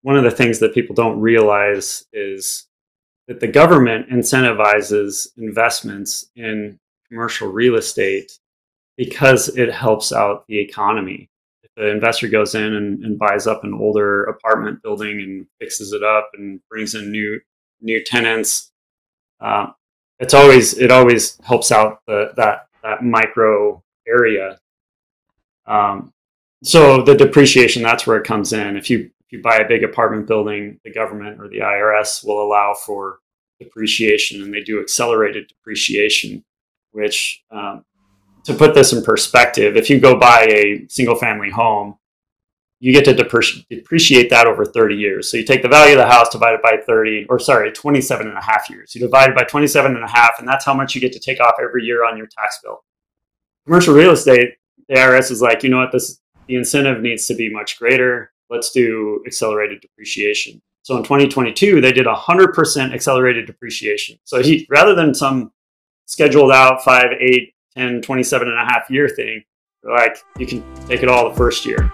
one of the things that people don't realize is that the government incentivizes investments in commercial real estate because it helps out the economy. If an investor goes in and buys up an older apartment building and fixes it up and brings in new tenants, it always helps out that micro area. So the depreciation, that's where it comes in. If you buy a big apartment building, the government or the IRS will allow for depreciation, and they do accelerated depreciation, which, to put this in perspective, if you go buy a single family home, you get to depreciate that over 30 years. So you take the value of the house divided by 27 and a half years. You divide it by 27 and a half, and that's how much you get to take off every year on your tax bill. Commercial real estate, the IRS is like, you know what, the incentive needs to be much greater. Let's do accelerated depreciation. So in 2022, they did 100% accelerated depreciation. So rather than some scheduled out 5, 8, 10, 27 and a half year thing, like, you can take it all the first year.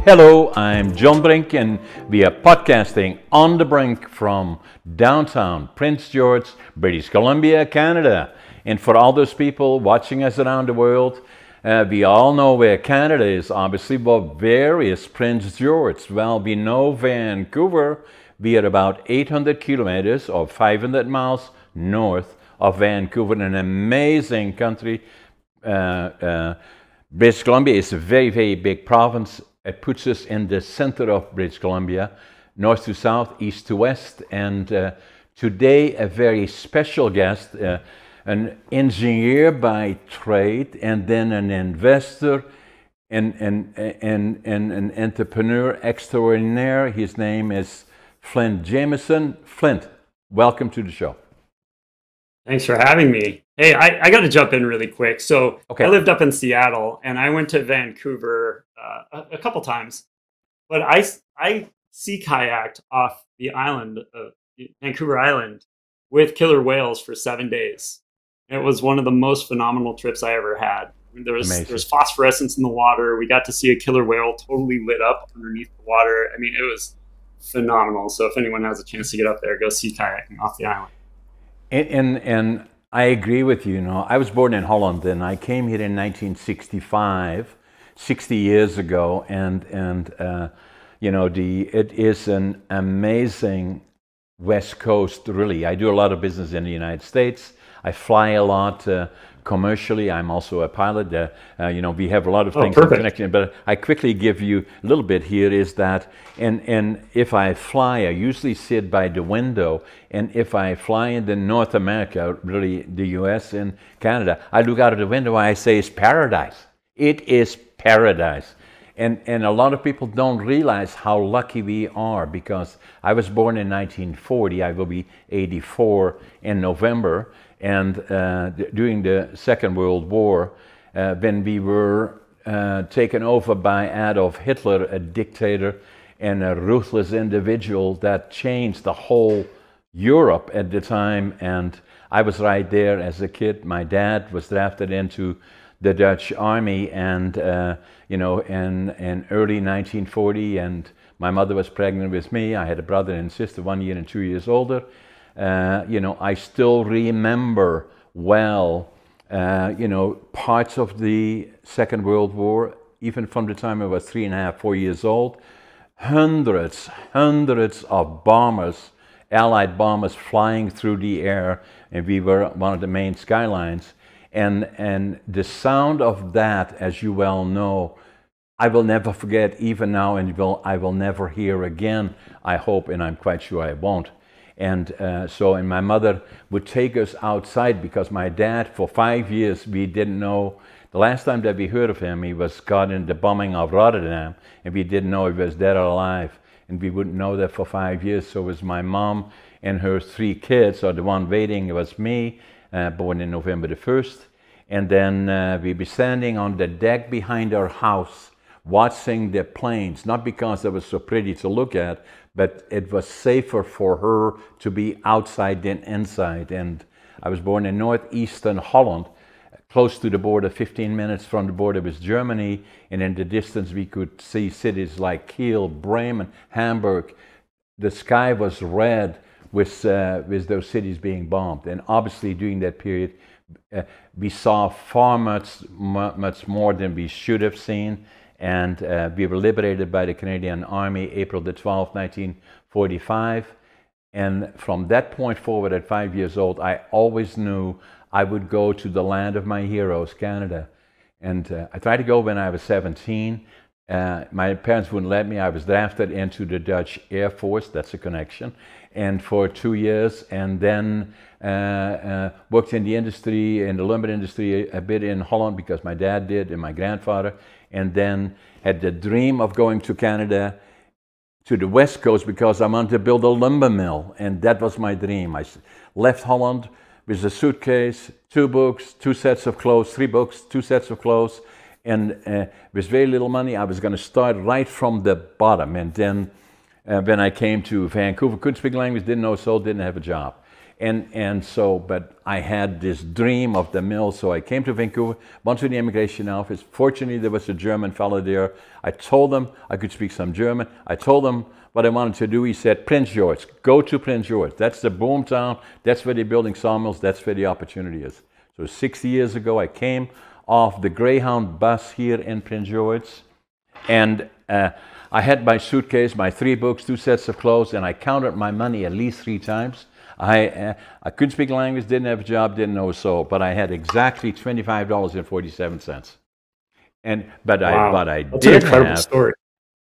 Hello, I'm John Brink, and we are podcasting on the Brink from downtown Prince George, British Columbia, Canada. And for all those people watching us around the world, we all know where Canada is, obviously, but where is Prince George? Well, we know Vancouver. We are about 800 kilometers or 500 miles north of Vancouver, an amazing country. British Columbia is a very, very big province. It puts us in the center of British Columbia, north to south, east to west. And today, a very special guest, an engineer by trade, and then an investor and an entrepreneur extraordinaire. His name is Flint Jamison. Flint, welcome to the show. Thanks for having me. Hey, I got to jump in really quick. So okay. I lived up in Seattle, and I went to Vancouver a couple times, but I sea kayaked off the island, Vancouver Island, with killer whales for 7 days. It was one of the most phenomenal trips I ever had. There was phosphorescence in the water. We got to see a killer whale totally lit up underneath the water. I mean, it was phenomenal. So if anyone has a chance to get up there, go sea kayaking off the island. And I agree with you. You know, I was born in Holland, and I came here in 1965, 60 years ago, and you know, it is an amazing West Coast. Really, I do a lot of business in the United States. I fly a lot commercially. I'm also a pilot. You know, we have a lot of things connected. But I quickly give you a little bit here is that, and if I fly, I usually sit by the window. And if I fly into North America, really the US and Canada, I look out of the window and I say it's paradise. It is paradise. And a lot of people don't realize how lucky we are, because I was born in 1940. I will be 84 in November. And during the Second World War, when we were taken over by Adolf Hitler, a dictator and a ruthless individual that changed the whole Europe at the time. And I was right there as a kid. My dad was drafted into the Dutch army, and you know, in early 1940, and my mother was pregnant with me. I had a brother and sister, 1 year and 2 years older. You know, I still remember well, you know, parts of the Second World War, even from the time I was 3.5, 4 years old. Hundreds of bombers, Allied bombers flying through the air, and we were one of the main skylines. And the sound of that, as you well know, I will never forget, even now, and I will never hear again, I hope, and I'm quite sure I won't. And and my mother would take us outside, because my dad, for 5 years, we didn't know. The last time that we heard of him, he was caught in the bombing of Rotterdam, and we didn't know if he was dead or alive. And we wouldn't know that for 5 years. So it was my mom and her 3 kids, or the one waiting, it was me, born in November the 1st. And then we'd be standing on the deck behind our house, watching the planes, not because they were so pretty to look at, but it was safer for her to be outside than inside. And I was born in northeastern Holland, close to the border, 15 minutes from the border was Germany, and in the distance we could see cities like Kiel, Bremen, Hamburg. The sky was red with those cities being bombed. And obviously during that period, we saw far much more than we should have seen. And we were liberated by the Canadian Army April the 12th, 1945. And from that point forward, at 5 years old, I always knew I would go to the land of my heroes, Canada. And I tried to go when I was 17. My parents wouldn't let me. I was drafted into the Dutch Air Force. That's a connection. And for 2 years, and then worked in the industry, in the lumber industry, a bit in Holland because my dad did and my grandfather. And then had the dream of going to Canada, to the West Coast, because I wanted to build a lumber mill. And that was my dream. I left Holland with a suitcase, 2 books, 2 sets of clothes, 3 books, 2 sets of clothes. And with very little money, I was going to start right from the bottom. And then when I came to Vancouver, couldn't speak language, didn't know a soul, didn't have a job. And so, but I had this dream of the mill, so I came to Vancouver, went to the immigration office. Fortunately, there was a German fellow there. I told him I could speak some German. I told him what I wanted to do. He said, Prince George, go to Prince George. That's the boom town. That's where they're building sawmills. That's where the opportunity is. So 60 years ago, I came off the Greyhound bus here in Prince George, and I had my suitcase, my 3 books, 2 sets of clothes, and I counted my money at least 3 times. I couldn't speak language, didn't have a job, didn't know a soul, but I had exactly $25.47. But I That's an incredible story.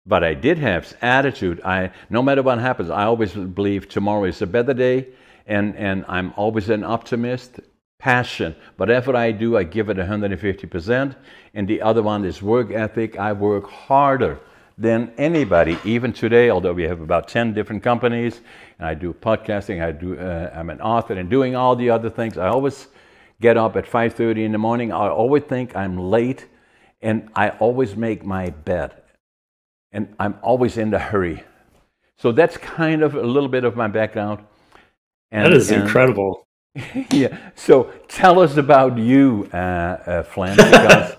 But I did have attitude. No matter what happens, I always believe tomorrow is a better day, and I'm always an optimist. Passion. Whatever I do, I give it 150%. And the other one is work ethic. I work harder than anybody, even today, although we have about 10 different companies, and I do podcasting, I'm an author, and doing all the other things. I always get up at 5:30 in the morning. I always think I'm late, and I always make my bed, and I'm always in the hurry. So that's kind of a little bit of my background. That is incredible. Yeah. So tell us about you, Flint, because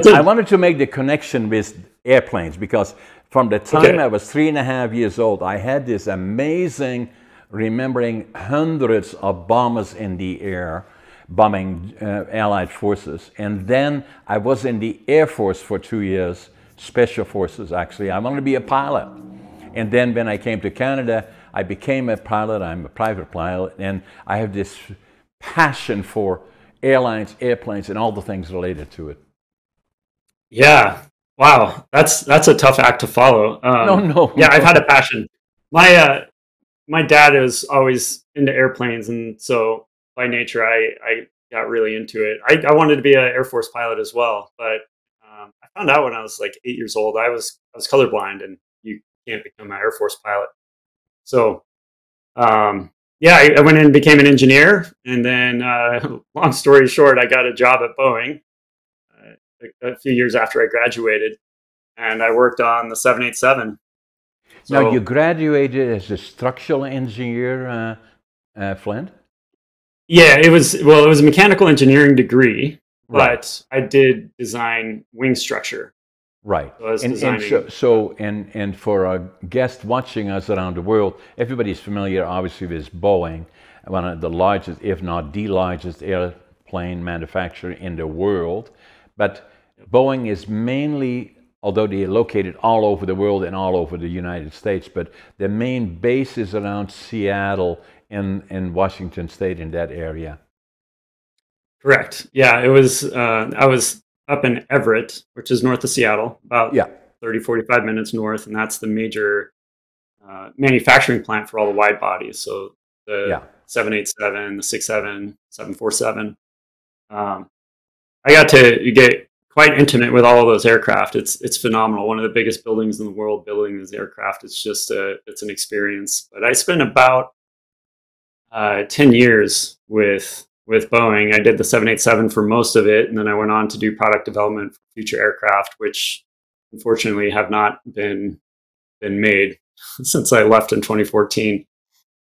I wanted to make the connection with airplanes, because from the time I was 3.5 years old, I had this amazing remembering hundreds of bombers in the air bombing Allied forces. And then I was in the Air Force for 2 years, Special Forces actually. I wanted to be a pilot. And then when I came to Canada, I became a pilot. I'm a private pilot, and I have this passion for airlines, airplanes, and all the things related to it. Yeah. Wow. That's a tough act to follow. Yeah, I've had a passion. My dad is always into airplanes, and so by nature, I got really into it. I wanted to be an Air Force pilot as well, but I found out when I was like 8 years old, I was colorblind, and you can't become an Air Force pilot. So, yeah, I went in and became an engineer, and then, long story short, I got a job at Boeing a few years after I graduated, and I worked on the 787. So, now, you graduated as a structural engineer, Flint? Yeah, it was a mechanical engineering degree, but I did design wing structure. Right. So and for our guests watching us around the world, everybody's familiar obviously with Boeing, one of the largest, if not the largest airplane manufacturer in the world. But Boeing is mainly, although they are located all over the world and all over the United States, but the main base is around Seattle in Washington State, in that area. Correct. Yeah, it was, I was up in Everett, which is north of Seattle, about 30, 45 minutes north. And that's the major manufacturing plant for all the wide bodies. So the 787, the 67, 747. I got to get quite intimate with all of those aircraft. It's phenomenal. One of the biggest buildings in the world building these aircraft. It's just it's an experience. But I spent about 10 years with Boeing. I did the 787 for most of it, and then I went on to do product development for future aircraft, which unfortunately have not been made since I left in 2014.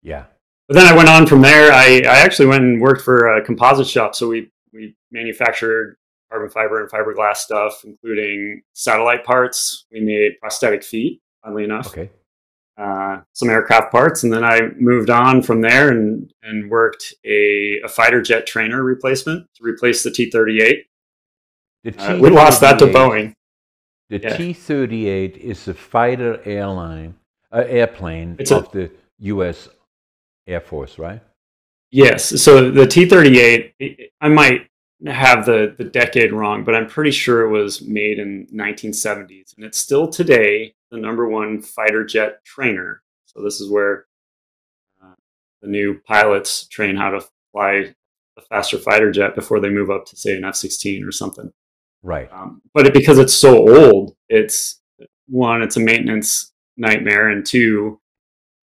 Yeah. But then I went on from there. I actually went and worked for a composite shop. So we manufactured carbon fiber and fiberglass stuff, including satellite parts. We made prosthetic feet, oddly enough. Okay. Some aircraft parts, and then I moved on from there and worked a fighter jet trainer replacement to replace the T-38. We lost that to Boeing. The T-38 is a fighter airplane of the U.S. Air Force, right? Yes. So the T-38, I might have the decade wrong, but I'm pretty sure it was made in 1970s, and it's still today the #1 fighter jet trainer. So this is where the new pilots train how to fly a faster fighter jet before they move up to, say, an F-16 or something. Right. But because it's so old, it's one, it's a maintenance nightmare, and two,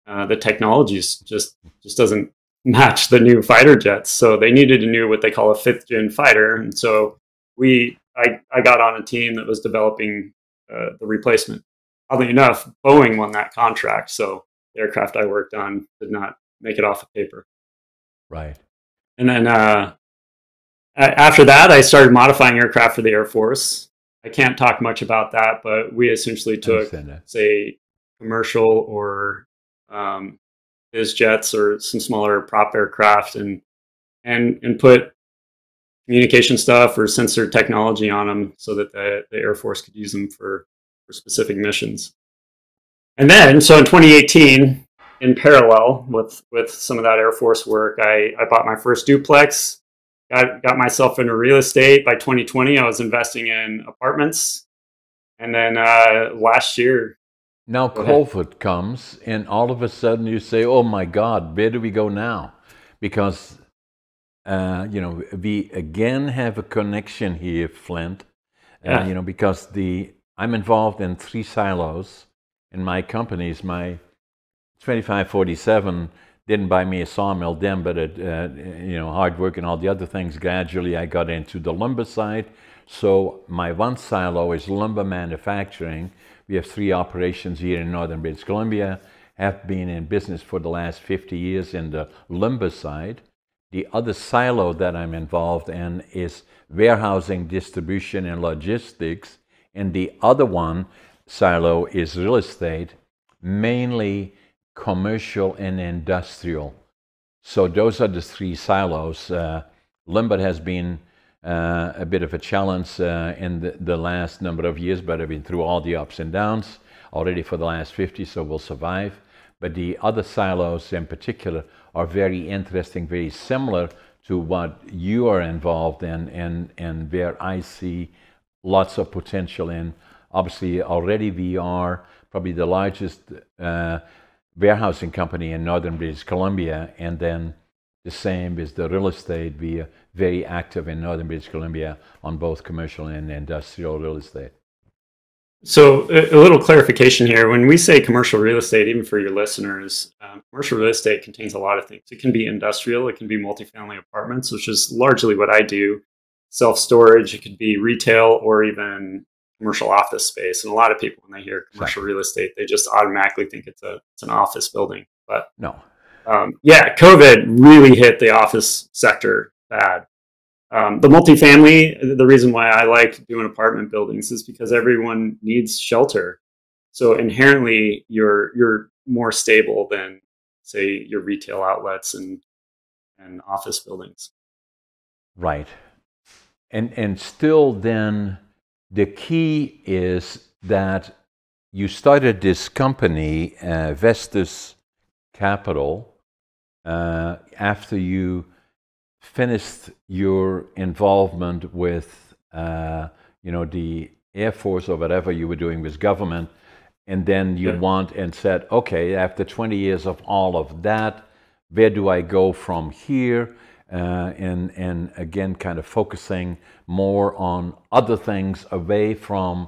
the technology just doesn't match the new fighter jets. So they needed a new, what they call a 5th-gen fighter, and so I got on a team that was developing the replacement. Oddly enough, Boeing won that contract, so the aircraft I worked on did not make it off of paper. Right. And then after that, I started modifying aircraft for the Air Force. I can't talk much about that, but we essentially took, say, commercial or biz jets or some smaller prop aircraft and put communication stuff or sensor technology on them so that the Air Force could use them for specific missions. And then, so in 2018, in parallel with some of that Air Force work, I bought my first duplex. Got myself into real estate. By 2020, I was investing in apartments. And then last year... Now COVID comes, and all of a sudden you say, oh my God, where do we go now? Because, we again have a connection here, Flint. Because I'm involved in 3 silos in my companies. My 2547 didn't buy me a sawmill then, but hard work and all the other things. Gradually, I got into the lumber side. So my one silo is lumber manufacturing. We have 3 operations here in northern British Columbia. Have been in business for the last 50 years in the lumber side. The other silo that I'm involved in is warehousing, distribution, and logistics. And the other one silo is real estate, mainly commercial and industrial. So those are the 3 silos. Lumber has been a bit of a challenge in the last number of years, but I've been through all the ups and downs already for the last 50, so we'll survive. But the other silos in particular are very interesting, very similar to what you are involved in and where I see lots of potential in. Obviously, already we are probably the largest warehousing company in northern British Columbia, and then the same is the real estate. We are very active in northern British Columbia on both commercial and industrial real estate. So a little clarification here. When we say commercial real estate, even for your listeners, commercial real estate contains a lot of things. It can be industrial, it can be multifamily apartments, which is largely what I do, self-storage, it could be retail or even commercial office space. And a lot of people, when they hear commercial real estate, they just automatically think it's an office building. But no. COVID really hit the office sector bad. The multifamily, the reason why I like doing apartment buildings is because everyone needs shelter. So inherently, you're more stable than, say, your retail outlets and office buildings. Right. And still then, the key is that you started this company, Vestus Capital, after you finished your involvement with, the Air Force or whatever you were doing with government, and then you said, okay, after 20 years of all of that, where do I go from here? And again, kind of focusing more on other things away from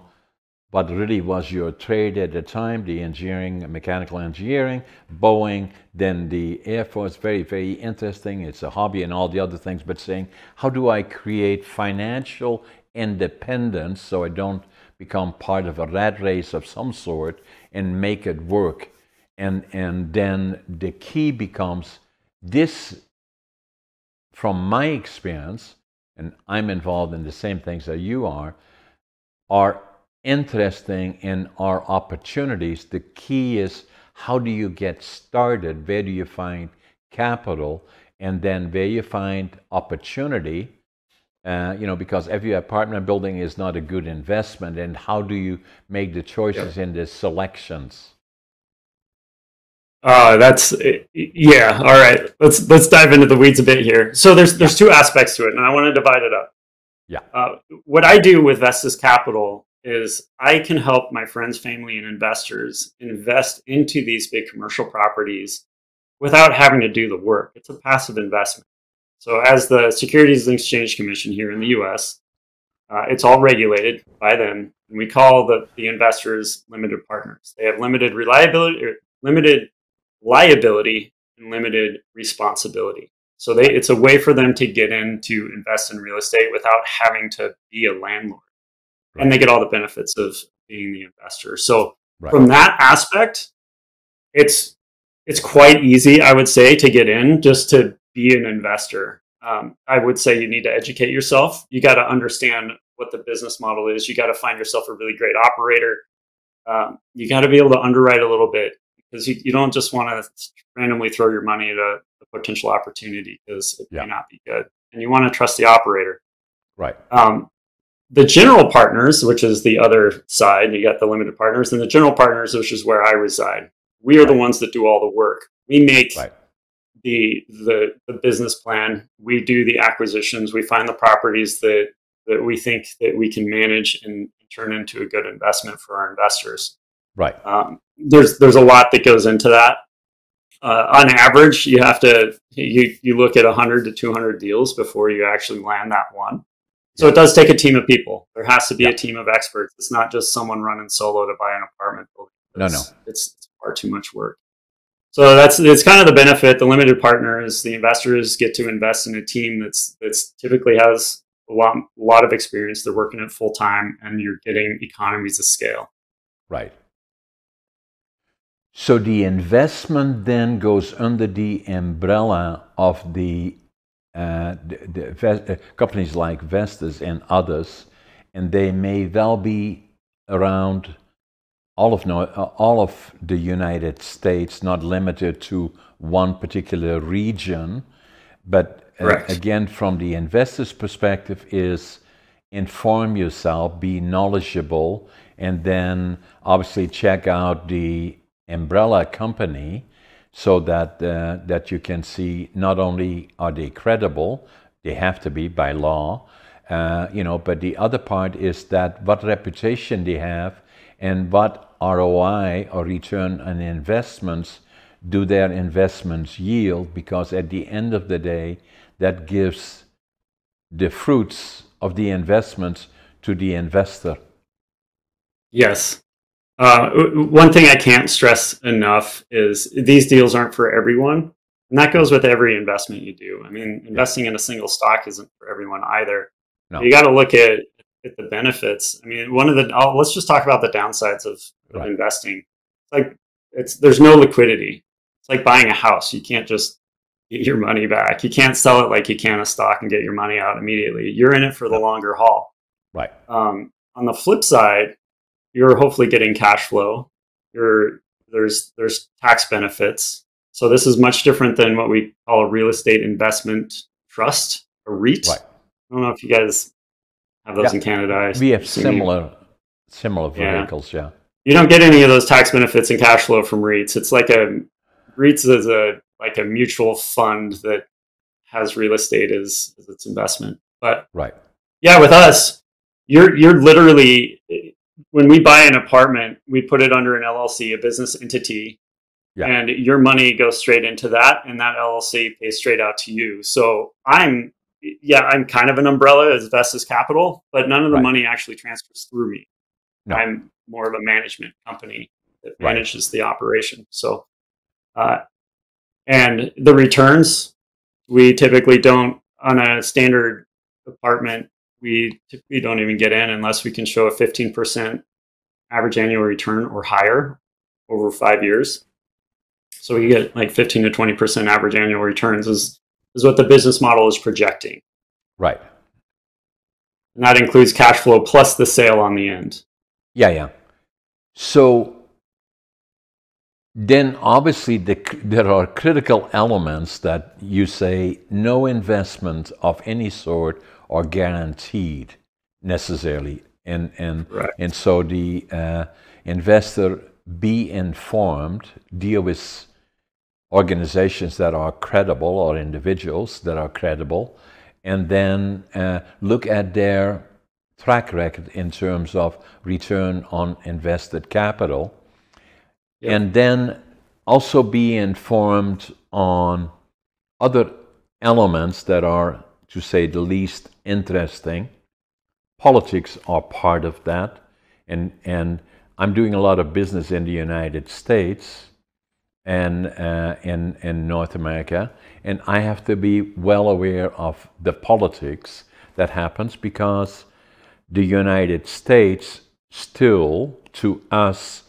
what really was your trade at the time, the engineering, mechanical engineering, Boeing, then the Air Force, very, very interesting. It's a hobby and all the other things, but saying, how do I create financial independence so I don't become part of a rat race of some sort and make it work? And then the key becomes this, from my experience, and I'm involved in the same things that you are interesting and are opportunities. The key is, how do you get started? Where do you find capital? And then where you find opportunity, because every apartment building is not a good investment. And how do you make the choices in the selections? Yeah. All right. Let's dive into the weeds a bit here. So there's two aspects to it, and I want to divide it up. Yeah. What I do with Vestus Capital is I can help my friends, family, and investors invest into these big commercial properties without having to do the work. It's a passive investment. So as the Securities and Exchange Commission here in the U.S., it's all regulated by them. And we call the investors limited partners. They have limited liability and limited responsibility. So it's a way for them to get in to invest in real estate without having to be a landlord. Right. And they get all the benefits of being the investor. So from that aspect, it's quite easy, I would say, to get in just to be an investor. I would say you need to educate yourself. You got to understand what the business model is. You got to find yourself a really great operator. You got to be able to underwrite a little bit, because you don't just want to randomly throw your money at a potential opportunity, because it may not be good. And you want to trust the operator. Right. The general partners, which is the other side, you got the limited partners, and the general partners, which is where I reside. We are the ones that do all the work. We make the business plan. We do the acquisitions. We find the properties that we think that we can manage and turn into a good investment for our investors. Right. There's a lot that goes into that. On average, you have to you look at 100 to 200 deals before you actually land that one. So it does take a team of people. There has to be a team of experts. It's not just someone running solo to buy an apartment building. It's far too much work. So it's kind of the benefit. The limited partners, the investors, get to invest in a team that's typically has a lot of experience. They're working it full time, and you're getting economies of scale. Right. So the investment then goes under the umbrella of the companies like Vestus and others, and they may well be around all of the United States, not limited to one particular region. But again, from the investor's perspective, is inform yourself, be knowledgeable, and then obviously check out the umbrella company, so that that you can see not only are they credible, they have to be by law, but the other part is that what reputation they have and what ROI, or return on investments, do their investments yield, because at the end of the day, that gives the fruits of the investments to the investor. Yes. One thing I can't stress enough is these deals aren't for everyone. And that goes with every investment you do. I mean, investing in a single stock isn't for everyone either. No. You got to look at the benefits. I mean, let's just talk about the downsides of investing. There's no liquidity. It's like buying a house. You can't just get your money back. You can't sell it like you can a stock and get your money out immediately. You're in it for the longer haul. Right. On the flip side, you're hopefully getting cash flow. There's tax benefits. So this is much different than what we call a real estate investment trust, a REIT. Right. I don't know if you guys have those in Canada. We have similar vehicles, You don't get any of those tax benefits and cash flow from REITs. It's like REITs is like a mutual fund that has real estate as its investment. But with us, you're literally, when we buy an apartment, we put it under an LLC, a business entity, and your money goes straight into that, and that LLC pays straight out to you. So I'm kind of an umbrella as Vestus Capital, but none of the money actually transfers through me. No. I'm more of a management company that manages the operation. So, and the returns, we typically don't, on a standard apartment, we typically don't even get in unless we can show a 15% average annual return or higher over 5 years. So we get like 15 to 20% average annual returns is what the business model is projecting. Right. And that includes cash flow plus the sale on the end. Yeah, yeah. So then obviously there are critical elements that you say no investment of any sort are guaranteed necessarily. And so the investor be informed, deal with organizations that are credible or individuals that are credible, and then look at their track record in terms of return on invested capital. Yep. And then also be informed on other elements that are, to say the least, interesting. Politics are part of that. And I'm doing a lot of business in the United States and in North America, and I have to be well aware of the politics that happens, because the United States still, to us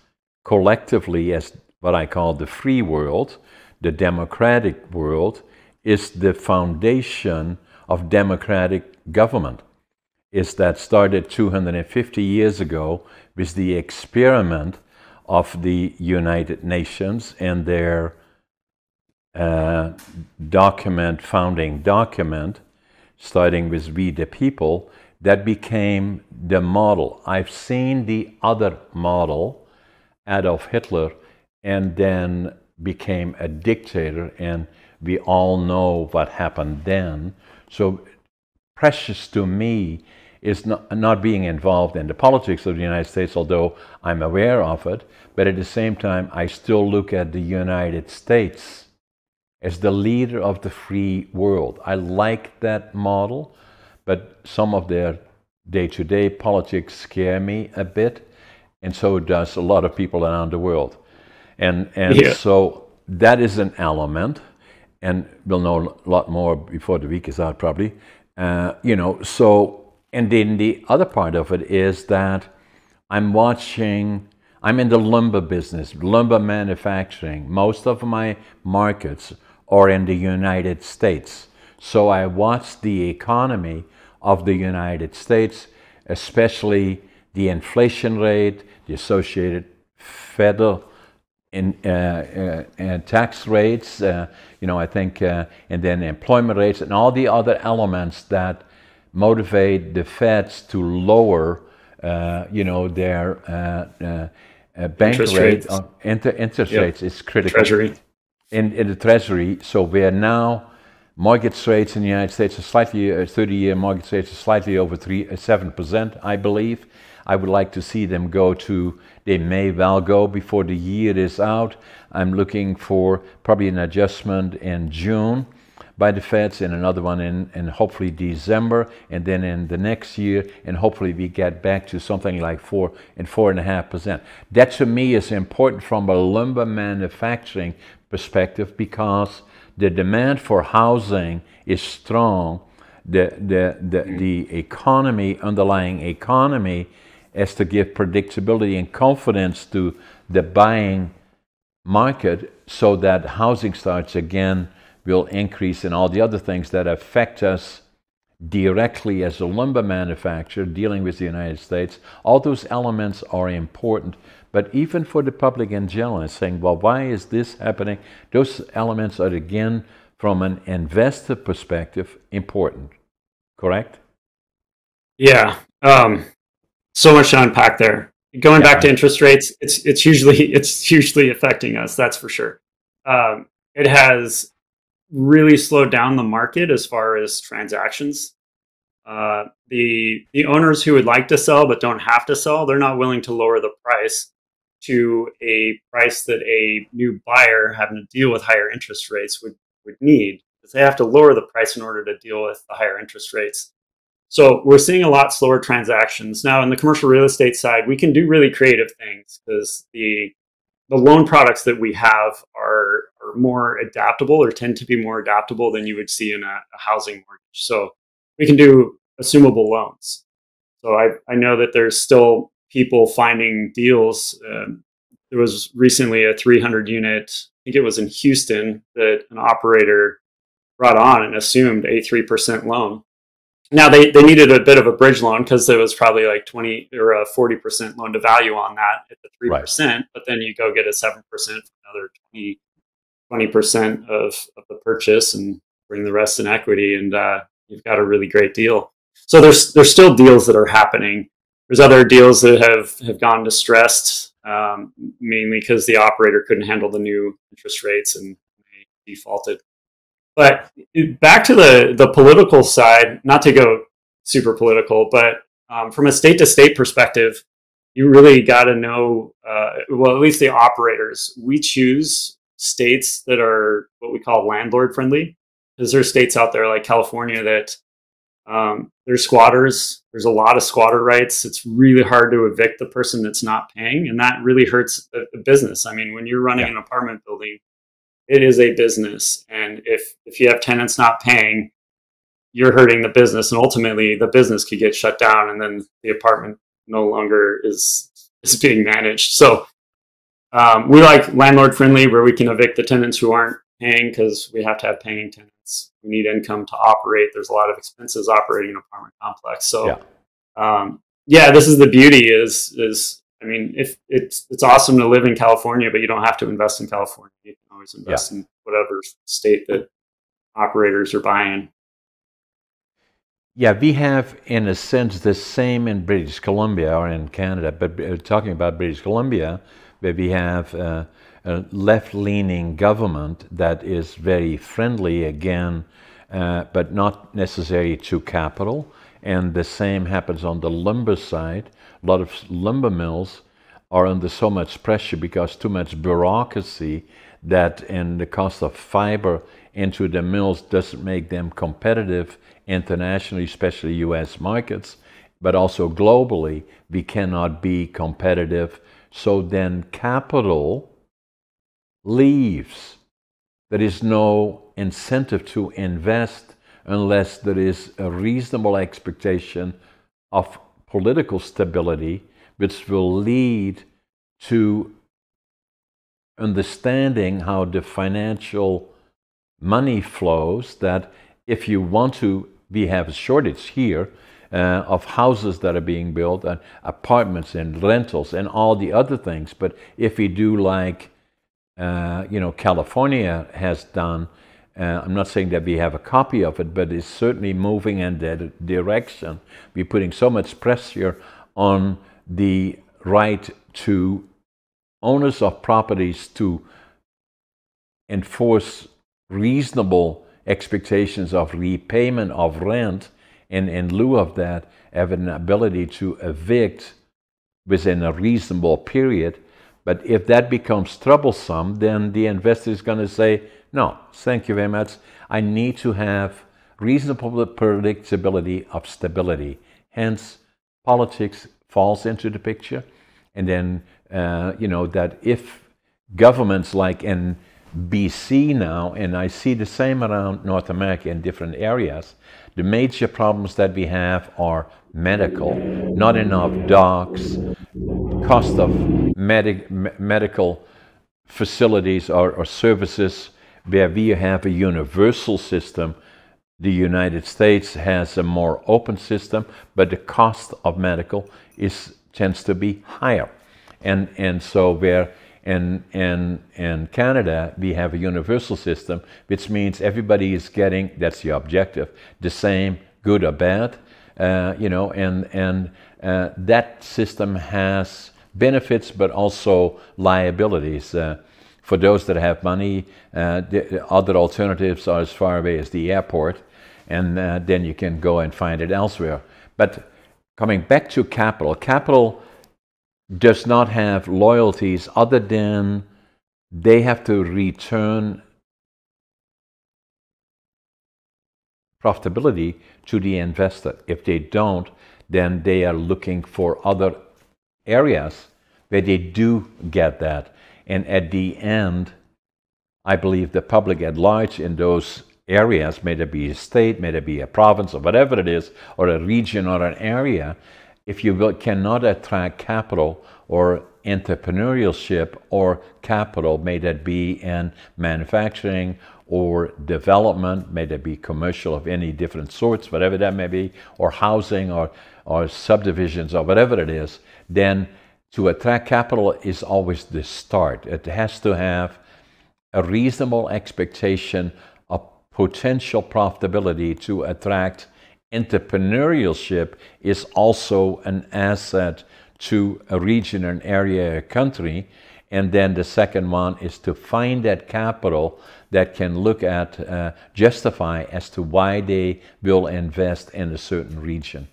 collectively as what I call the free world, the democratic world, is the foundation of democratic government. Is that started 250 years ago with the experiment of the United Nations and their founding document, starting with "We the People," that became the model. I've seen the other model, Adolf Hitler, and then became a dictator, and we all know what happened then. So precious to me is not being involved in the politics of the United States, although I'm aware of it, but at the same time, I still look at the United States as the leader of the free world. I like that model, but some of their day-to-day politics scare me a bit, and so does a lot of people around the world. And so that is an element, and we'll know a lot more before the week is out probably. And then the other part of it is that I'm in the lumber business, lumber manufacturing. Most of my markets are in the United States. So I watch the economy of the United States, especially the inflation rate, the associated federal tax rates, I think, and then employment rates and all the other elements that motivate the Feds to lower, their bank interest rate. Rates. Interest rates is critical. Treasury. In the Treasury, so where now mortgage rates in the United States are slightly, 30-year mortgage rates are slightly over 7%, I believe. I would like to see them go to, they may well go before the year is out. I'm looking for probably an adjustment in June by the Feds, and another one in hopefully December, and then in the next year, and hopefully we get back to something like 4 and 4.5%. That to me is important from a lumber manufacturing perspective, because the demand for housing is strong. The economy, underlying economy, has to give predictability and confidence to the buying market, so that housing starts again will increase, and all the other things that affect us directly as a lumber manufacturer dealing with the United States. All those elements are important, but even for the public in general, is saying, well, why is this happening? Those elements are, again, from an investor perspective, important. Correct? Yeah. So much to unpack there. Going back to interest rates, it's hugely affecting us. That's for sure. It has really slowed down the market as far as transactions. The owners who would like to sell but don't have to sell, they're not willing to lower the price to a price that a new buyer having to deal with higher interest rates would need, because they have to lower the price in order to deal with the higher interest rates. So we're seeing a lot slower transactions. Now, in the commercial real estate side, we can do really creative things, because the loan products that we have are more adaptable, or tend to be more adaptable than you would see in a housing mortgage. So we can do assumable loans. So I know that there's still people finding deals. There was recently a 300 unit, I think it was in Houston, that an operator brought on and assumed a 3% loan. Now they needed a bit of a bridge loan because there was probably like 20 or a 40% loan to value on that at the 3%, right. But then you go get a 7% for another 20% of the purchase and bring the rest in equity, and you've got a really great deal. So there's still deals that are happening. There's other deals that have gone distressed, mainly because the operator couldn't handle the new interest rates and they defaulted. But back to the political side, not to go super political, but from a state-to-state perspective, you really got to know, well, at least the operators. We choose states that are what we call landlord-friendly, because there's states out there like California that there's squatters. There's a lot of squatter rights. It's really hard to evict the person that's not paying, and that really hurts the business. I mean, when you're running an apartment building, it is a business, and if you have tenants not paying, you're hurting the business, and ultimately the business could get shut down, and then the apartment no longer is being managed. So we like landlord friendly, where we can evict the tenants who aren't paying, because we have to have paying tenants. We need income to operate. There's a lot of expenses operating an apartment complex. So this is the beauty is I mean, if it's awesome to live in California, but you don't have to invest in California. You can always invest in whatever state that operators are buying. Yeah, we have, in a sense, the same in British Columbia or in Canada, but talking about British Columbia, where we have a left-leaning government that is very friendly, again, but not necessarily to capital. And the same happens on the lumber side. A lot of lumber mills are under so much pressure because too much bureaucracy and the cost of fiber into the mills doesn't make them competitive internationally, especially U.S. markets, but also globally. We cannot be competitive. So then capital leaves. There is no incentive to invest unless there is a reasonable expectation of political stability, which will lead to understanding how the financial money flows, that if you want to, we have a shortage here of houses that are being built, and apartments and rentals and all the other things. But if we do like, California has done, I'm not saying that we have a copy of it, but it's certainly moving in that direction. We're putting so much pressure on the right to owners of properties to enforce reasonable expectations of repayment of rent, and in lieu of that, have an ability to evict within a reasonable period. But if that becomes troublesome, then the investor is going to say, no, thank you very much. I need to have reasonable predictability of stability. Hence, politics falls into the picture. And then, that if governments like in BC now, and I see the same around North America in different areas, the major problems that we have are medical, not enough docs, cost of medical facilities or services. Where we have a universal system, the United States has a more open system, but the cost of medical tends to be higher. And so where in Canada we have a universal system, which means everybody is getting, that's the objective, the same, good or bad, that system has benefits but also liabilities. For those that have money, the other alternatives are as far away as the airport, and then you can go and find it elsewhere. But coming back to capital, capital does not have loyalties other than they have to return profitability to the investor. If they don't, then they are looking for other areas where they do get that. And at the end, I believe the public at large in those areas, may it be a state, may it be a province, or whatever it is, or a region or an area, if you cannot attract capital or entrepreneurship or capital, may that be in manufacturing or development, may that be commercial of any different sorts, whatever that may be, or housing or subdivisions or whatever it is, then to attract capital is always the start. It has to have a reasonable expectation of potential profitability to attract. Entrepreneurship is also an asset to a region, an area, a country. And then the second one is to find that capital that can look at, justify as to why they will invest in a certain region.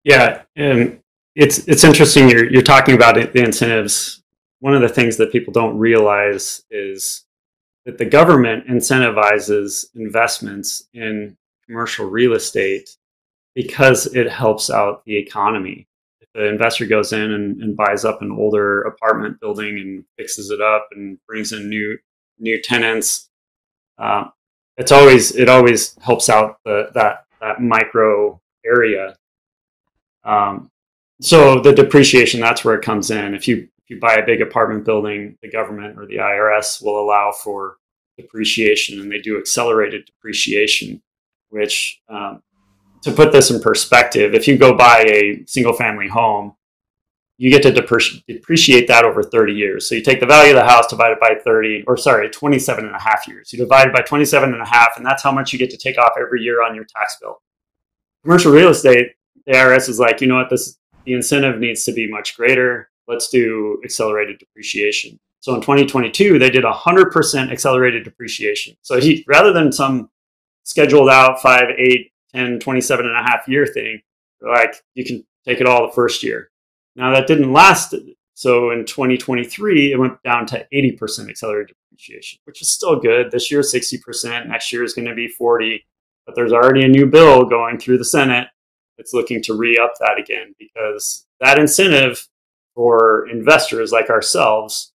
Yeah, and it's interesting. You're talking about the incentives. One of the things that people don't realize is that the government incentivizes investments in commercial real estate because it helps out the economy. If an investor goes in and buys up an older apartment building and fixes it up and brings in new tenants, it always helps out that micro area. So the depreciation, that's where it comes in. If you buy a big apartment building, the government or the IRS will allow for depreciation, and they do accelerated depreciation, which, to put this in perspective, if you go buy a single family home, you get to depreciate that over 30 years. So you take the value of the house divided by 27 and a half years. You divide it by 27 and a half, and that's how much you get to take off every year on your tax bill. Commercial real estate, the IRS is like, you know what, the incentive needs to be much greater. Let's do accelerated depreciation. So in 2022, they did 100% accelerated depreciation. So rather than some scheduled out 5, 8, 10, 27 and a half year thing, like you can take it all the first year. Now that didn't last. So in 2023, it went down to 80% accelerated depreciation, which is still good. This year, 60%. Next year is going to be 40. But there's already a new bill going through the Senate that's looking to re-up that again, because that incentive for investors like ourselves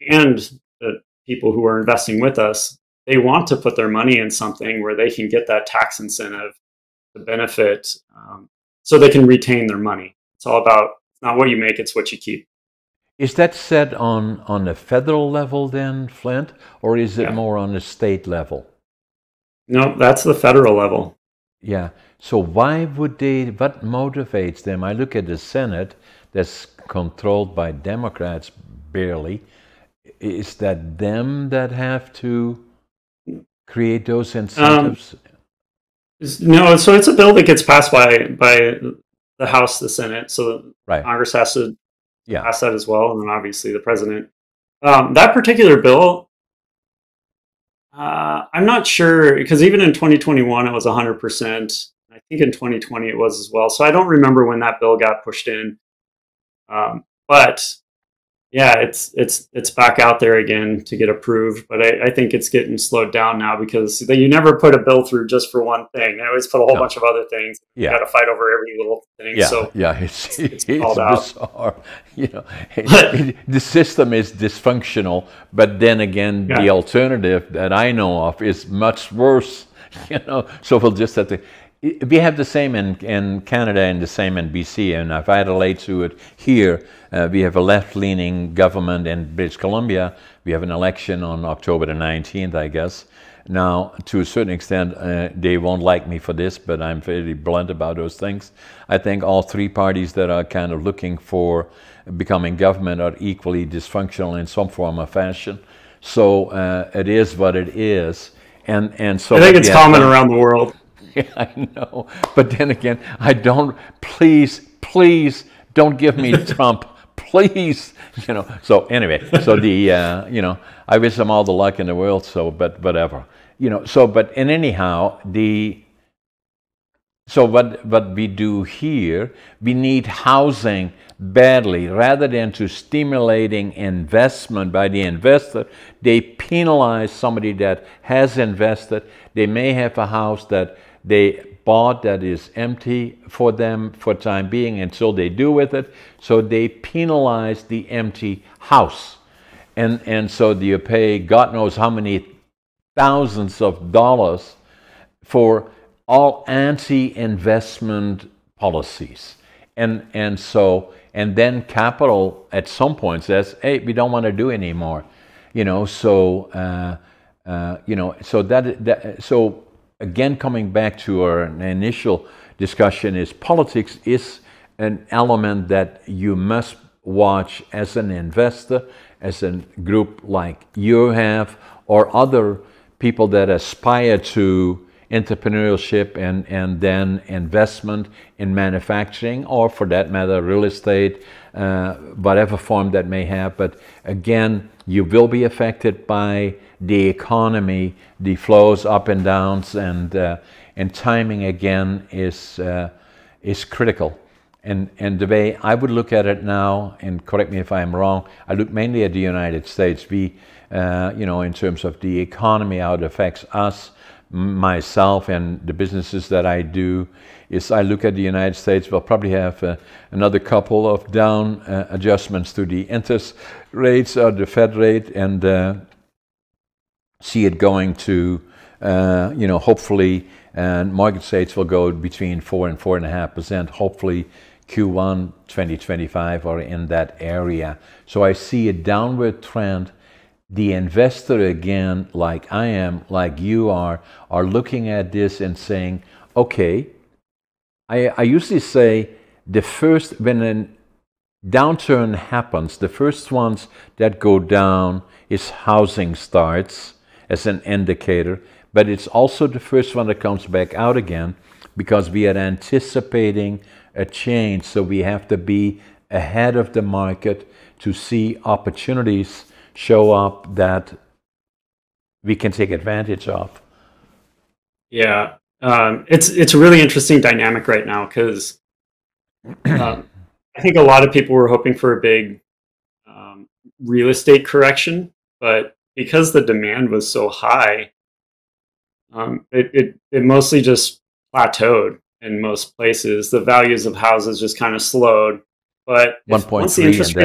and the people who are investing with us, they want to put their money in something where they can get that tax incentive to benefit, so they can retain their money. It's all about, it's not what you make, it's what you keep. Is that set on the federal level then, Flint, or is it more on the state level? No, that's the federal level. Yeah. So why would they, what motivates them? I look at the Senate that's controlled by Democrats barely. Is that them that have to create those incentives? No, so it's a bill that gets passed by the House, the Senate. So Congress has to pass that as well. And then obviously the president. That particular bill, I'm not sure, because even in 2021, it was 100%. I think in 2020 it was as well. So I don't remember when that bill got pushed in. But yeah, it's back out there again to get approved. But I think it's getting slowed down now, because you never put a bill through just for one thing. They always put a whole bunch of other things. You got to fight over every little thing. Yeah, so it's called out. Bizarre. You know, the system is dysfunctional, but then again, the alternative that I know of is much worse. You know, so we'll just have to. We have the same in Canada and the same in BC, and if I had to relate to it here, we have a left-leaning government in British Columbia. We have an election on October the 19th, I guess. Now, to a certain extent, they won't like me for this, but I'm very blunt about those things. I think all three parties that are kind of looking for becoming government are equally dysfunctional in some form or fashion. So it is what it is. And so I think it's common around the world. Yeah, I know. But then again, I don't, please don't give me Trump, please, you know. So anyway, so the, you know, I wish them all the luck in the world, so, but whatever. You know, so, but in anyhow, so what we do here, we need housing badly. Rather than to stimulating investment by the investor, they penalize somebody that has invested. They may have a house that they bought that is empty for them for time being until they do with it. So they penalize the empty house. And so you pay God knows how many thousands of dollars for all anti-investment policies. And then capital at some point says, hey, we don't want to do anymore. You know, so So again, coming back to our initial discussion, is politics is an element that you must watch as an investor, as a group like you have, or other people that aspire to entrepreneurship and then investment in manufacturing, or for that matter, real estate, whatever form that may have. But again, you will be affected by the economy, the flows up and downs, and timing again is critical. And the way I would look at it now, and correct me if I'm wrong, I look mainly at the United States. We, in terms of the economy, how it affects us, myself, and the businesses that I do, is I look at the United States. We'll probably have another couple of down adjustments to the interest rates or the Fed rate, and see it going to, hopefully, and mortgage rates will go between 4 and 4.5%, hopefully Q1 2025 or in that area. So I see a downward trend. The investor, again, like I am, like you are looking at this and saying, okay, I usually say when a downturn happens, the first ones that go down is housing starts as an indicator, but it's also the first one that comes back out again, because we are anticipating a change. So we have to be ahead of the market to see opportunities show up that we can take advantage of. Yeah, it's a really interesting dynamic right now, because I think a lot of people were hoping for a big real estate correction, but because the demand was so high, it mostly just plateaued in most places. The values of houses just kind of slowed. But once the interest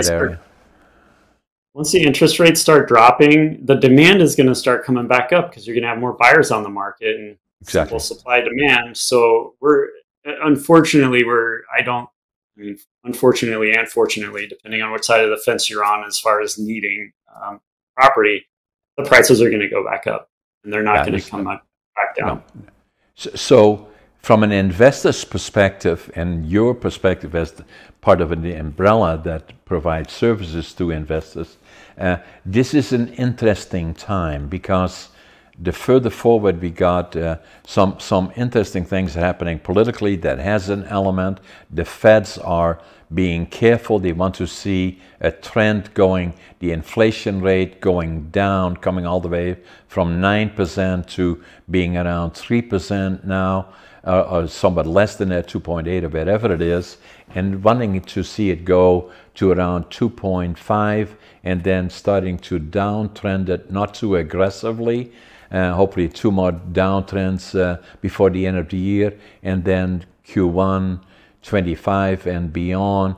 rates start dropping, the demand is going to start coming back up, because you're going to have more buyers on the market, and simple supply demand. So unfortunately and fortunately, depending on which side of the fence you're on, as far as needing property, the prices are going to go back up, and they're not going to come back down. No. So from an investor's perspective, and your perspective as part of the umbrella that provides services to investors, this is an interesting time, because the further forward we got, some interesting things happening politically that has an element. The Feds are being careful. They want to see a trend going, the inflation rate going down, coming all the way from 9% to being around 3% now, or somewhat less than that, 2.8 or whatever it is, and wanting to see it go to around 2.5, and then starting to downtrend it, not too aggressively. Hopefully 2 more downtrends before the end of the year, and then Q1 25 and beyond.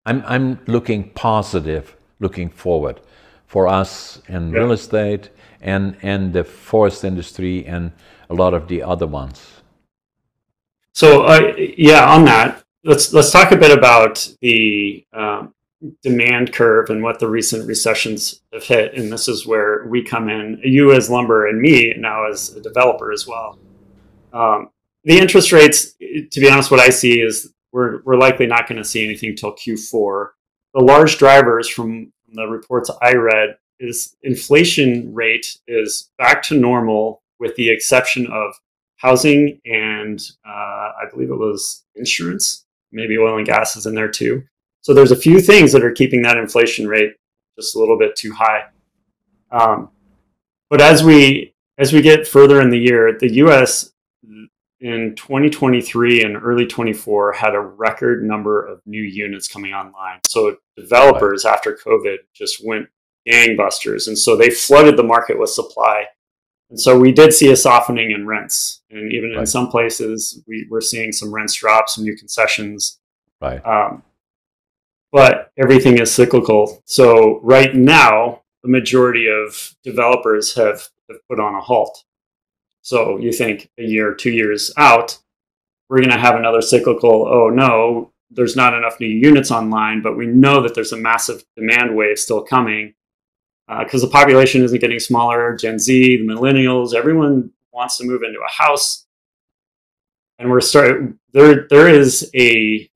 I'm looking positive, looking forward for us in real estate and the forest industry and a lot of the other ones. So on that, let's talk a bit about the demand curve and what the recent recessions have hit. And this is where we come in, you as lumber and me now as a developer as well. The interest rates, to be honest, what I see is we're likely not going to see anything till Q4. The large drivers from the reports I read is inflation rate is back to normal, with the exception of housing and I believe it was insurance, maybe oil and gas is in there too. So there's a few things that are keeping that inflation rate just a little bit too high. But as we get further in the year, the U.S. in 2023 and early 24 had a record number of new units coming online. So developers after COVID just went gangbusters. And so they flooded the market with supply. And so we did see a softening in rents. And even in some places, we're seeing some rents drop, some new concessions. Right. But everything is cyclical. So right now, the majority of developers have put on a halt. So you think a year, 2 years out, we're going to have another cyclical, oh no, there's not enough new units online, but we know that there's a massive demand wave still coming. because the population isn't getting smaller. Gen Z, the millennials, everyone wants to move into a house. And there is a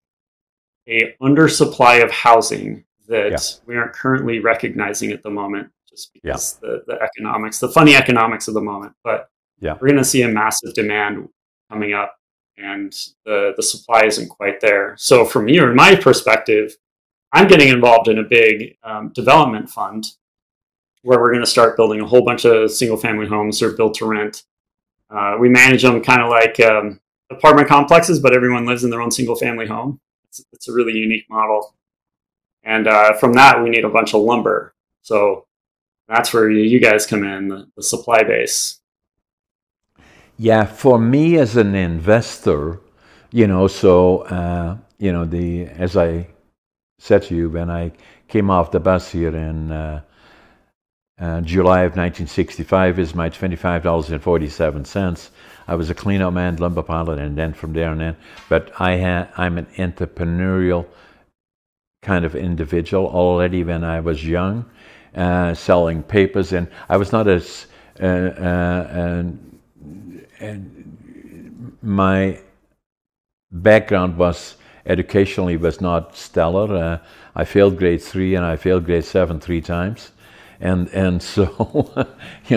undersupply of housing that we aren't currently recognizing at the moment, just because the economics, the funny economics of the moment. But we're going to see a massive demand coming up, and the supply isn't quite there. So from my perspective, I'm getting involved in a big development fund where we're going to start building a whole bunch of single family homes that are built to rent. We manage them kind of like apartment complexes, but everyone lives in their own single family home. It's a really unique model. And from that, we need a bunch of lumber. So that's where you guys come in, the supply base. Yeah, for me as an investor, so, as I said to you, when I came off the bus here in July of 1965 is my $25.47. I was a clean-up man, lumber pilot, and then from there on in. But I'm an entrepreneurial kind of individual already when I was young, selling papers, and I was not as my background was educationally was not stellar. I failed grade 3 and I failed grade 7 3 times, and so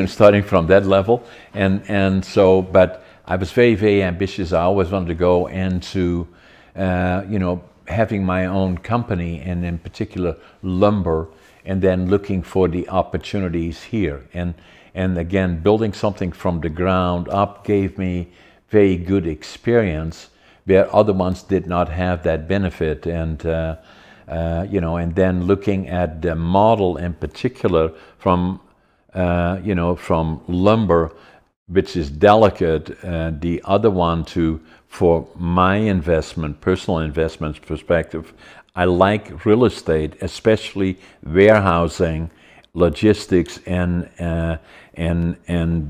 starting from that level, and so but I was very, very ambitious. I always wanted to go into having my own company, and in particular lumber, and then looking for the opportunities here, and again building something from the ground up gave me very good experience where other ones did not have that benefit, and and then looking at the model in particular from from lumber, which is delicate, the other one for my investment, personal investments perspective, I like real estate, especially warehousing, logistics, and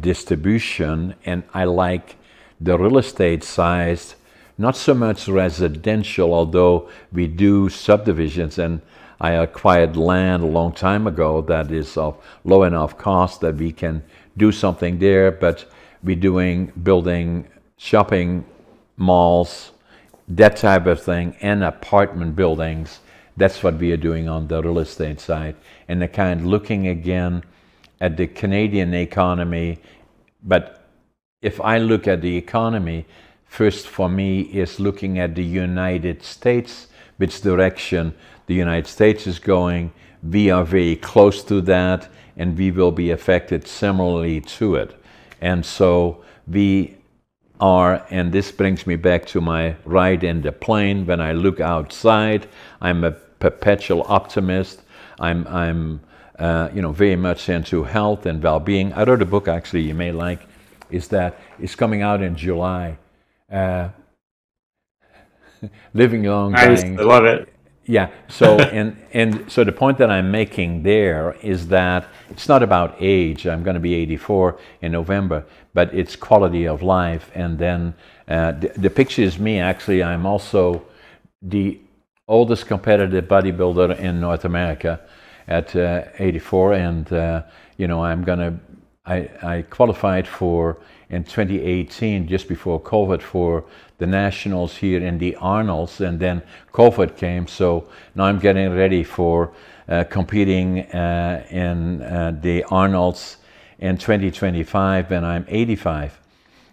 distribution, and I like the real estate size, not so much residential, although we do subdivisions, and I acquired land a long time ago that is of low enough cost that we can do something there, but we're building shopping malls, that type of thing, and apartment buildings. That's what we are doing on the real estate side, and the kind looking again at the Canadian economy. But if I look at the economy, first for me is looking at the United States, which direction the United States is going. We are very close to that, and we will be affected similarly to it. And so we are, and this brings me back to my ride in the plane. When I look outside, I'm a perpetual optimist. I'm very much into health and well-being. I wrote a book, actually, you may like, it's coming out in July. Living long, dying. I love it. Yeah. So and so the point that I'm making there is that it's not about age. I'm going to be 84 in November, but it's quality of life. And then the picture is me. Actually, I'm also the oldest competitive bodybuilder in North America at 84, and I qualified for in 2018, just before COVID, for the nationals here in the Arnolds, and then COVID came, so now I'm getting ready for competing in the Arnolds in 2025 when I'm 85,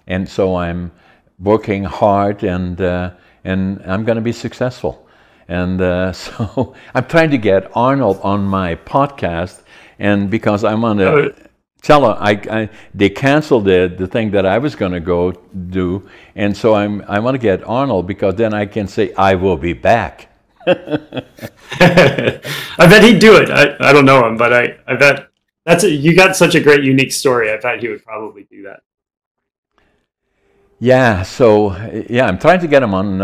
and so I'm working hard, and I'm going to be successful, and so I'm trying to get Arnold on my podcast, and because I want to tell her, they canceled the thing that I was going to go do, and so I want to get Arnold, because then I can say I will be back. I bet he'd do it. I don't know him, but I bet you got such a great, unique story. I bet he would probably do that. Yeah, so yeah, I'm trying to get him on,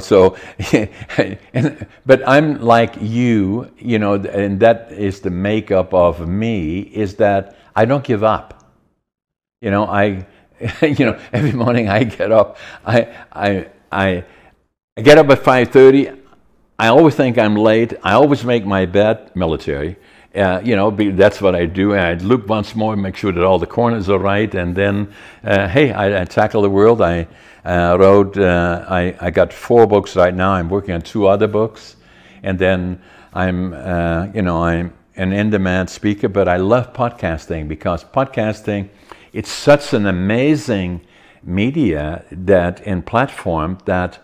so, but I'm like you, and that is the makeup of me, is that I don't give up. Every morning I get up, I get up at 5:30. I always think I'm late. I always make my bed, military, That's what I do. And I'd look once more, make sure that all the corners are right, and then, hey, I tackle the world. I got 4 books right now. I'm working on 2 other books, and then I'm an in-demand speaker. But I love podcasting because podcasting, it's such an amazing media and platform that,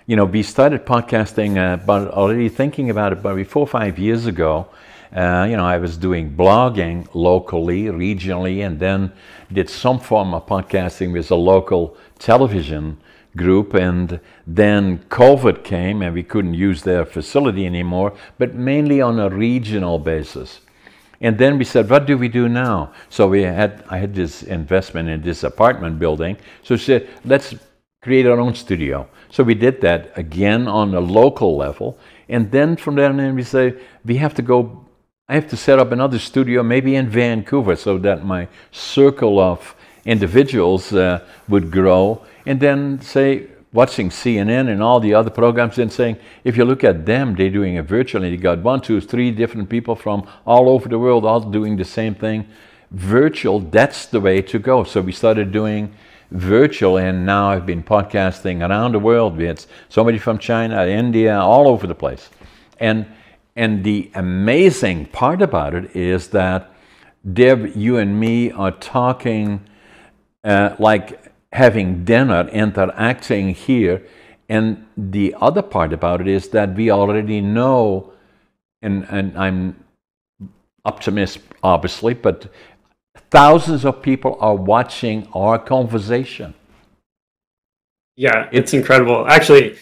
we started podcasting, but already thinking about it probably 4 or 5 years ago. I was doing blogging locally, regionally, and then did some form of podcasting with a local television group. And then COVID came and we couldn't use their facility anymore, but mainly on a regional basis. And then we said, what do we do now? So I had this investment in this apartment building. So we said, let's create our own studio. So we did that again on a local level. And then from there on in, we say, I have to set up another studio, maybe in Vancouver, so that my circle of individuals would grow. And then say, watching CNN and all the other programs and saying, if you look at them, they're doing it virtually. You got 1, 2, 3 different people from all over the world, all doing the same thing. Virtual, that's the way to go. So we started doing virtual, and now I've been podcasting around the world. We had somebody from China, India, all over the place. And the amazing part about it is that, Deb, you and me are talking like having dinner, interacting here. And the other part about it is that we already know, and I'm optimist, obviously, but thousands of people are watching our conversation. Yeah, it's incredible. Actually,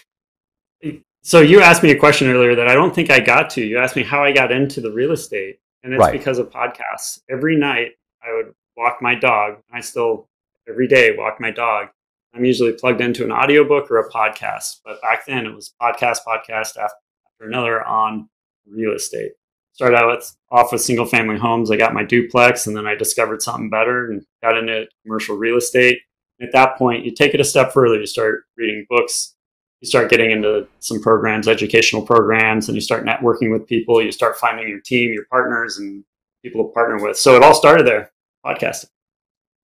so you asked me a question earlier that I don't think I got to. You asked me how I got into the real estate, and it's because of podcasts. Every night I would walk my dog. I still, every day, walk my dog. I'm usually plugged into an audiobook or a podcast, but back then it was podcast after another on real estate. Started out off with single family homes. I got my duplex, and then I discovered something better and got into commercial real estate. At that point, you take it a step further. You start reading books. You start getting into some programs, educational programs, and you start networking with people. You start finding your team, your partners, and people to partner with. So it all started there, podcasting.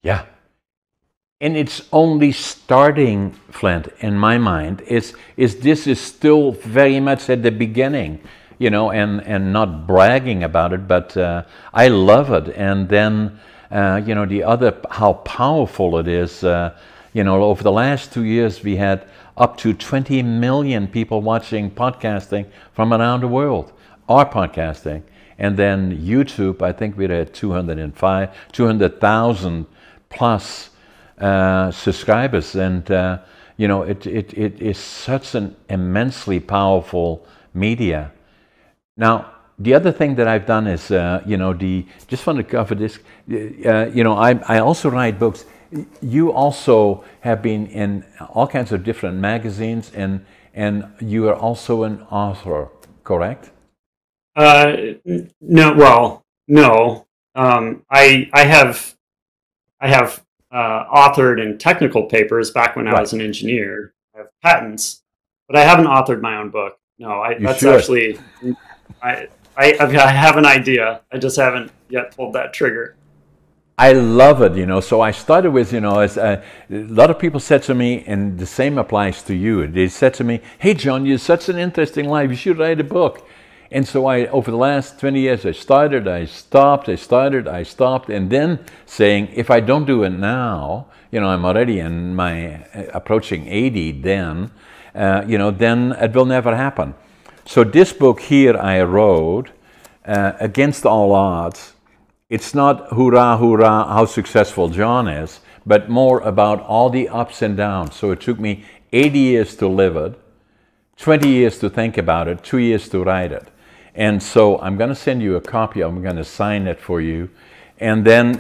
Yeah. And it's only starting, Flint, in my mind, this is still very much at the beginning, and not bragging about it, but I love it. And then, the other, how powerful it is, over the last 2 years, we had up to 20 million people watching podcasting from around the world, our podcasting. And then YouTube, I think we're at 200,000 plus subscribers. And, it is such an immensely powerful media. Now, the other thing that I've done is, just want to cover this, I also write books. You also have been in all kinds of different magazines, and you are also an author, correct? No. Well, no. I have authored in technical papers back when I was an engineer. I have patents, but I haven't authored my own book. No, actually, I have an idea. I just haven't yet pulled that trigger. I love it, So I started with, as a lot of people said to me, and the same applies to you. They said to me, "Hey, John, you're such an interesting life. You should write a book." And so over the last 20 years, I started, I stopped, and then saying, if I don't do it now, I'm already in my approaching 80 then, then it will never happen. So this book here I wrote, against all odds. It's not hurrah, hurrah, how successful John is, but more about all the ups and downs. So it took me 80 years to live it, 20 years to think about it, 2 years to write it. And so I'm going to send you a copy. I'm going to sign it for you. And then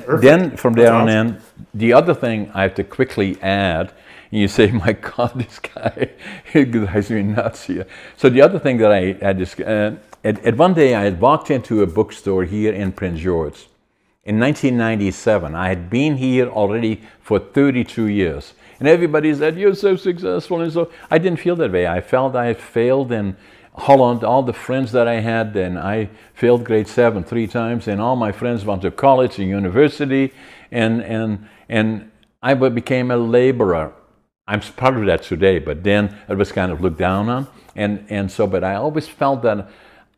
from there on in, the other thing I have to quickly add, and you say, my God, this guy, he drives me nuts here. So the other thing that I had is, at one day I had walked into a bookstore here in Prince George. In 1997, I had been here already for 32 years. And everybody said, you're so successful. And so I didn't feel that way. I felt I had failed in Holland, all the friends that I had, and I failed grade 7 3 times, and all my friends went to college and university, and I became a laborer. I'm proud of that today, but then it was kind of looked down on, and so, but I always felt that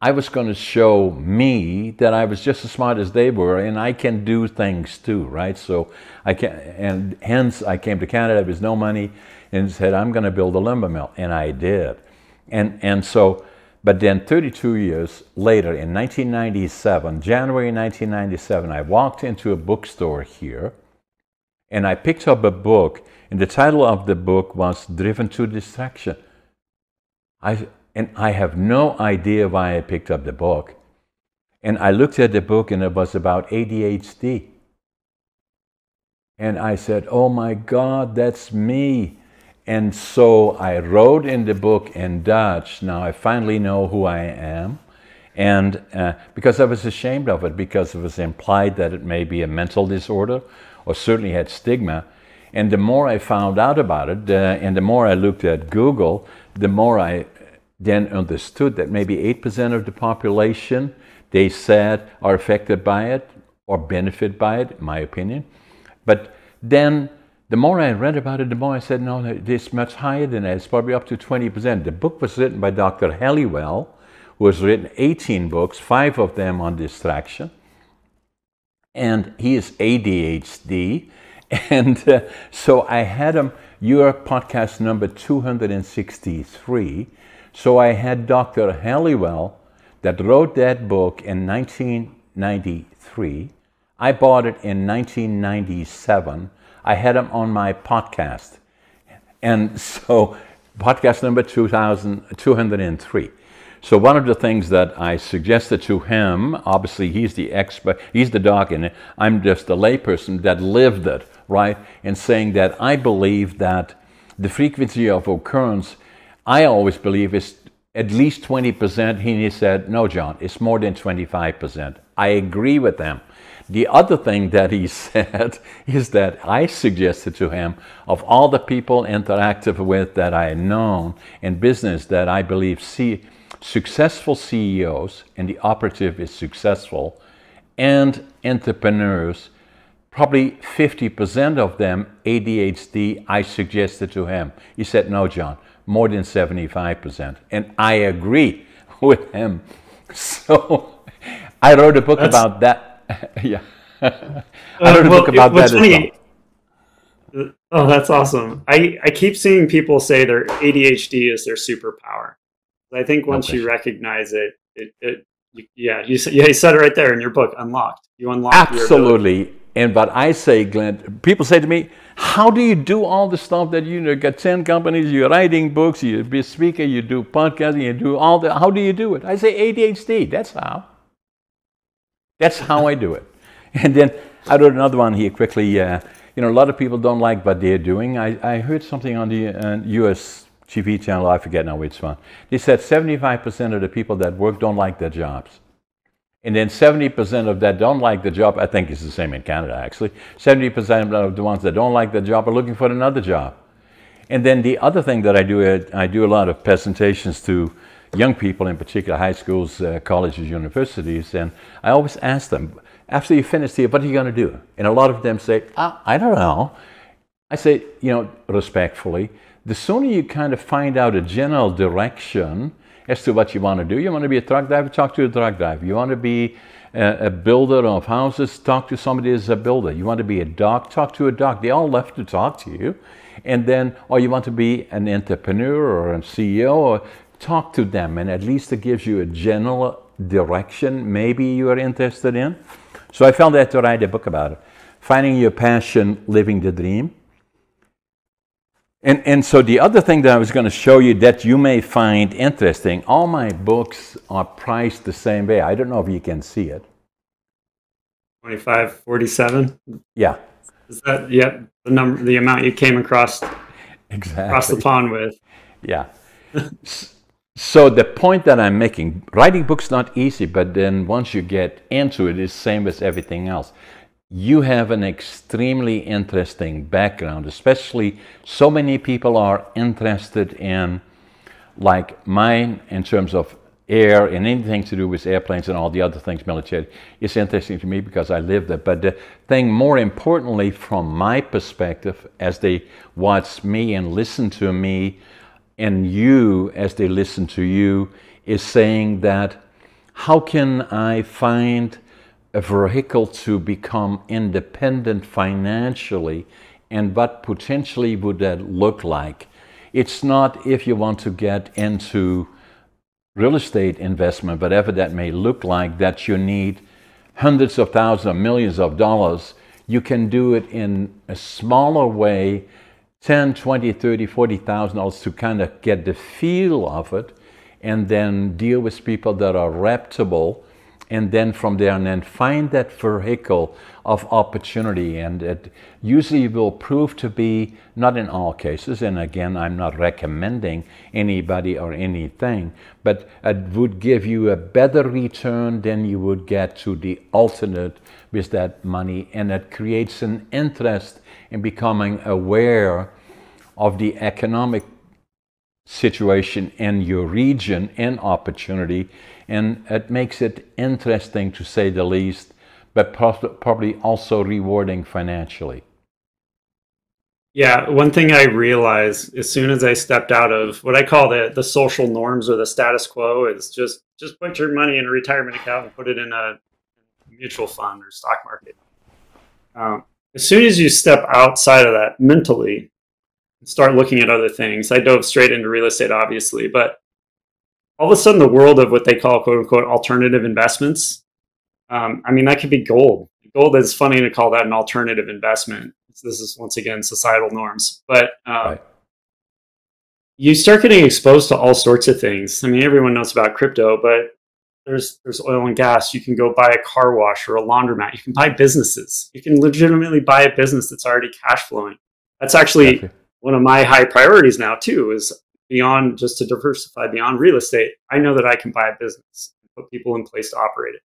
I was going to show me that I was just as smart as they were, and I can do things too, right? So I can, and hence I came to Canada. There was no money, and said I'm going to build a lumber mill, and I did. And so, but then 32 years later, in 1997, January 1997, I walked into a bookstore here, and I picked up a book, and the title of the book was Driven to Distraction. And I have no idea why I picked up the book. And I looked at the book, and it was about ADHD. And I said, oh my God, that's me. And so I wrote in the book in Dutch. Now I finally know who I am. And because I was ashamed of it, because it was implied that it may be a mental disorder, or certainly had stigma. And the more I found out about it, and the more I looked at Google, the more I then understood that maybe 8% of the population, they said, are affected by it or benefit by it, in my opinion. But then the more I read about it, the more I said, no, it's much higher than that. It's probably up to 20%. The book was written by Dr. Halliwell, who has written 18 books, 5 of them on distraction. And he is ADHD. And so I had him, your podcast number 263. So I had Dr. Halliwell that wrote that book in 1993. I bought it in 1997. I had him on my podcast. And so podcast number 203. So one of the things that I suggested to him, obviously he's the expert, he's the doc in it, I'm just a layperson that lived it, right? And saying that I believe that the frequency of occurrence, I always believe, is at least 20%. He said, no, John, it's more than 25%. I agree with him. The other thing that he said is that I suggested to him, of all the people interactive with that I had known in business that I believe successful CEOs, and the operative is successful, and entrepreneurs, probably 50% of them ADHD, I suggested to him. He said, no, John, more than 75%. And I agree with him. So I wrote a book about that. Yeah. I wrote a book about that as well. Oh, that's awesome. I keep seeing people say their ADHD is their superpower. I think once you recognize it, you said it right there in your book, Unlocked. You unlock absolutely. And but I say, Glenn, people say to me, how do you do all the stuff that you got 10 companies, you're writing books, you be a speaker, you do podcasting, you do all that. How do you do it? I say ADHD. That's how. That's how I do it. And then I wrote another one here quickly. A lot of people don't like what they're doing. I heard something on the US TV channel, I forget now which one. They said 75% of the people that work don't like their jobs. And then 70% of that don't like the job. I think it's the same in Canada, actually. 70% of the ones that don't like the job are looking for another job. And then the other thing that I do a lot of presentations to young people, in particular high schools, colleges, universities, and I always ask them, after you finish here, what are you going to do? And a lot of them say, I don't know. I say, respectfully, the sooner you kind of find out a general direction as to what you want to do. You want to be a truck driver, talk to a truck driver. You want to be a builder of houses, talk to somebody as a builder. You want to be a doc, talk to a doc. They all love to talk to you. And then, or you want to be an entrepreneur or a CEO, or talk to them, and at least it gives you a general direction maybe you are interested in. So I felt that to write a book about it. Finding your passion, living the dream. And so the other thing that I was going to show you that you may find interesting, all my books are priced the same way. I don't know if you can see it. 25.47. Yeah. Is that the amount you came across the pond with? Yeah. So the point that I'm making, writing books not easy, but then once you get into it, it's the same as everything else. You have an extremely interesting background, especially so many people are interested in like mine in terms of air and anything to do with airplanes and all the other things military is interesting to me because I live there. But the thing more importantly from my perspective, as they watch me and listen to me, and you as they listen to you, is saying that how can I find a vehicle to become independent financially, and what potentially would that look like? It's not if you want to get into real estate investment, whatever that may look like, that you need hundreds of thousands or millions of dollars. You can do it in a smaller way, 10, 20, 30, $40,000 to kind of get the feel of it, and then deal with people that are reputable, and then from there, and then find that vehicle of opportunity. And it usually will prove to be, not in all cases, and again, I'm not recommending anybody or anything, but it would give you a better return than you would get to the alternate with that money. And it creates an interest in becoming aware of the economic situation in your region and opportunity, and it makes it interesting to say the least, but probably also rewarding financially. Yeah, one thing I realized as soon as I stepped out of what I call the social norms or the status quo is just put your money in a retirement account and put it in a mutual fund or stock market. As soon as you step outside of that mentally, start looking at other things. I dove straight into real estate, obviously, but all of a sudden the world of what they call quote unquote alternative investments, I mean, that could be gold. Gold is funny to call that an alternative investment. This is once again societal norms, but Right. You start getting exposed to all sorts of things. I mean, everyone knows about crypto, but there's oil and gas. You can go buy a car wash or a laundromat. You can buy businesses. You can legitimately buy a business that's already cash flowing. That's actually Exactly. one of my high priorities now too, is beyond just to diversify beyond real estate. I know that I can buy a business and put people in place to operate it.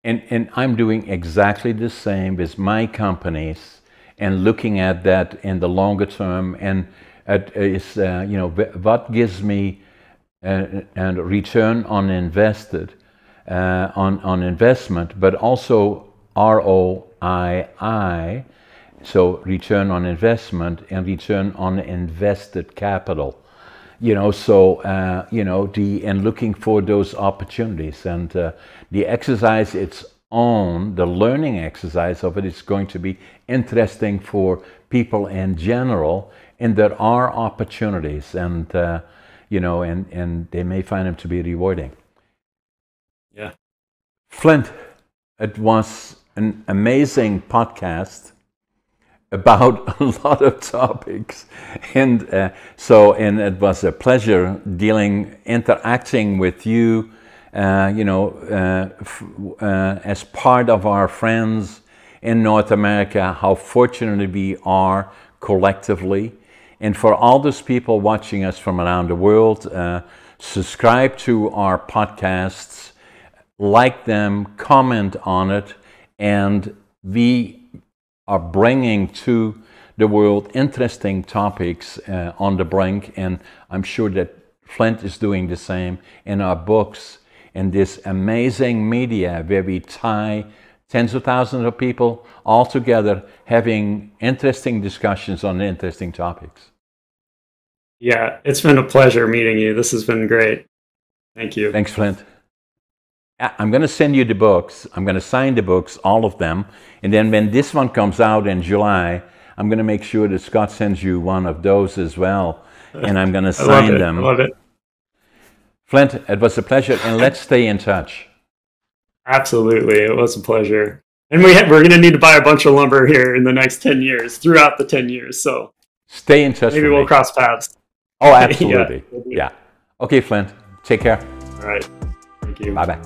And I'm doing exactly the same with my companies and looking at that in the longer term. And it is, you know, what gives me a return on invested, on investment, but also ROII, so return on investment and return on invested capital. You know, so, you know, and looking for those opportunities, and the exercise its own, the learning exercise of it is going to be interesting for people in general, and there are opportunities, and, you know, and they may find them to be rewarding. Yeah. Flint, it was an amazing podcast about a lot of topics, and and it was a pleasure interacting with you, you know, as part of our friends in North America, how fortunate we are collectively. And for all those people watching us from around the world, subscribe to our podcasts, like them, comment on it, and we are bringing to the world interesting topics on the Brink, and I'm sure that Flint is doing the same in our books, in this amazing media where we tie tens of thousands of people all together having interesting discussions on interesting topics. Yeah, it's been a pleasure meeting you. This has been great. Thank you. Thanks, Flint. I'm going to send you the books. I'm going to sign the books, all of them. And then when this one comes out in July, I'm going to make sure that Scott sends you one of those as well. And I'm going to sign them. I love it. Flint, it was a pleasure. And let's stay in touch. Absolutely. It was a pleasure. And we're going to need to buy a bunch of lumber here in the next 10 years, throughout the 10 years. So stay in touch. Maybe we'll cross paths. Oh, absolutely. Yeah. Okay, Flint. Take care. All right. Thank you. Bye-bye.